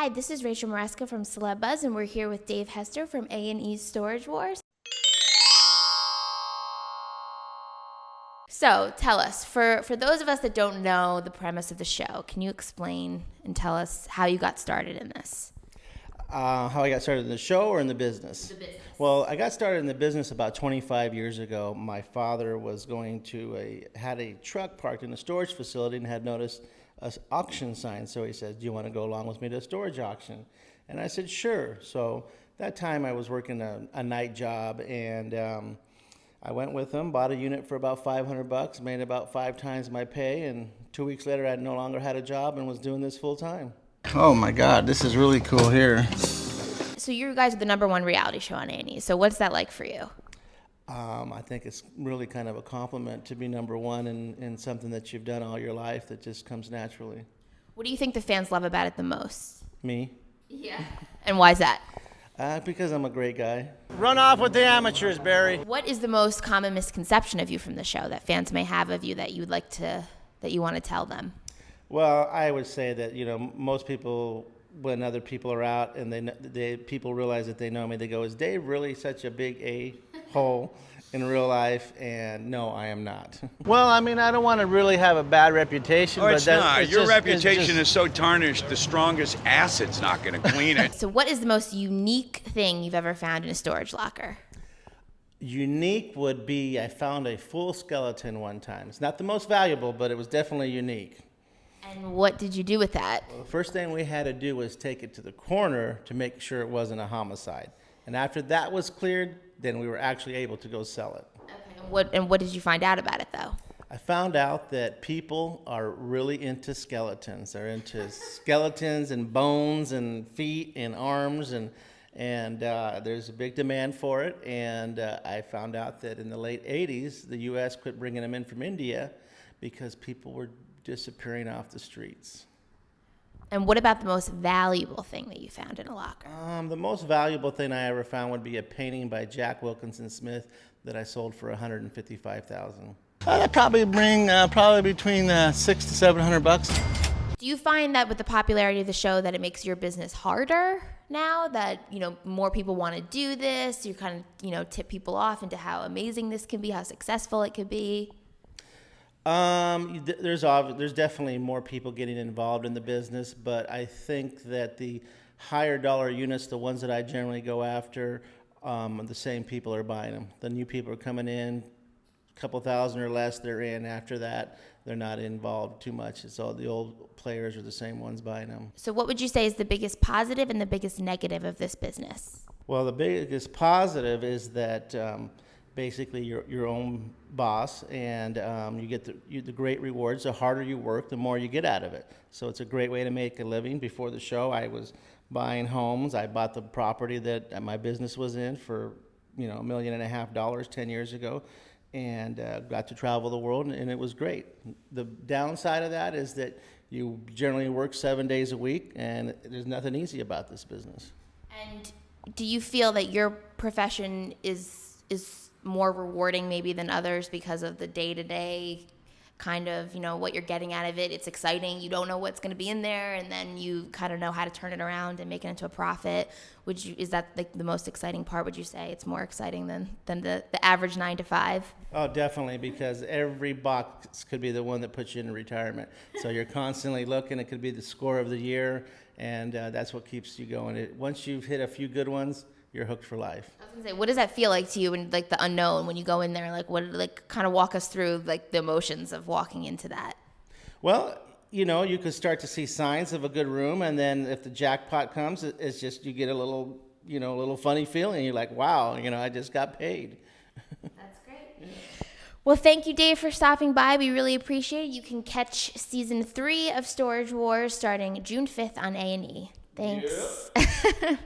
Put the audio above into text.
Hi, this is Rachel Maresca from Celebuzz, and we're here with Dave Hester from A&E's Storage Wars. So tell us, for those of us that don't know the premise of the show, can you explain and tell us how you got started in this? How I got started in the show or in the business? The business. Well, I got started in the business about 25 years ago. My father was had a truck parked in a storage facility and had noticed an auction sign. So he said, "Do you want to go along with me to a storage auction?" And I said, "Sure." So that time I was working a night job, and I went with him, bought a unit for about $500, made about 5 times my pay, and 2 weeks later I no longer had a job and was doing this full time. Oh my God, this is really cool here. So you guys are the #1 reality show on A&E. So what's that like for you? I think it's really kind of a compliment to be #1 in something that you've done all your life that just comes naturally. What do you think the fans love about it the most? Me? Yeah. And why is that? Because I'm a great guy. Run off with the amateurs, Barry. What is the most common misconception of you from the show that fans may have of you that you would like to, that you want to tell them? Well, I would say that, most people, when other people are out and people realize that they know me, they go, "Is Dave really such a big a-hole in real life?" And no, I am not. Well, I mean, I don't want to really have a bad reputation. Oh, but it's not. Your reputation is is so tarnished, the strongest acid's not going to clean it. So what is the most unique thing you've ever found in a storage locker? Unique would be, I found a full skeleton one time. It's not the most valuable, but it was definitely unique. And what did you do with that? Well, the first thing we had to do was take it to the coroner to make sure it wasn't a homicide. And after that was cleared, then we were actually able to go sell it. Okay. And what did you find out about it, though? I found out that people are really into skeletons. They're into skeletons and bones and feet and arms, and there's a big demand for it. And I found out that in the late 80s, the U.S. quit bringing them in from India because people were disappearing off the streets. And what about the most valuable thing that you found in a locker? The most valuable thing I ever found would be a painting by Jack Wilkinson Smith that I sold for $155,000. That'd probably bring between $600 to $700. Do you find that with the popularity of the show that it makes your business harder now that, more people want to do this? You kind of, tip people off into how amazing this can be, how successful it could be? There's definitely more people getting involved in the business, but I think that the higher dollar units, the ones that I generally go after, the same people are buying them. The new people are coming in, a couple thousand or less, they're in. After that, they're not involved too much. It's all the old players are the same ones buying them. So what would you say is the biggest positive and the biggest negative of this business? Well, the biggest positive is that basically you're your own boss, and you get the great rewards. The harder you work, the more you get out of it. So it's a great way to make a living. Before the show, I was buying homes. I bought the property that my business was in for $1.5 million 10 years ago, and got to travel the world, and it was great. The downside of that is that you generally work 7 days a week, and there's nothing easy about this business. And do you feel that your profession is more rewarding maybe than others because of the day-to-day kind of, what you're getting out of it? It's exciting. You don't know what's going to be in there, and then you kind of know how to turn it around and make it into a profit. Is that like the most exciting part? Would you say it's more exciting than the average 9 to 5? Oh, definitely, because every box could be the one that puts you into retirement. So you're constantly looking. It could be the score of the year, and that's what keeps you going. Once you've hit a few good ones, you're hooked for life. I was gonna say, what does that feel like to you when, like, the unknown, when you go in there? Kind of walk us through, like, the emotions of walking into that. Well, you could start to see signs of a good room, and then if the jackpot comes, it's just you get a little funny feeling. You're like, wow, I just got paid. That's great. Well, thank you, Dave, for stopping by. We really appreciate it. You can catch season 3 of Storage Wars starting June 5th on A&E. Thanks. Yeah.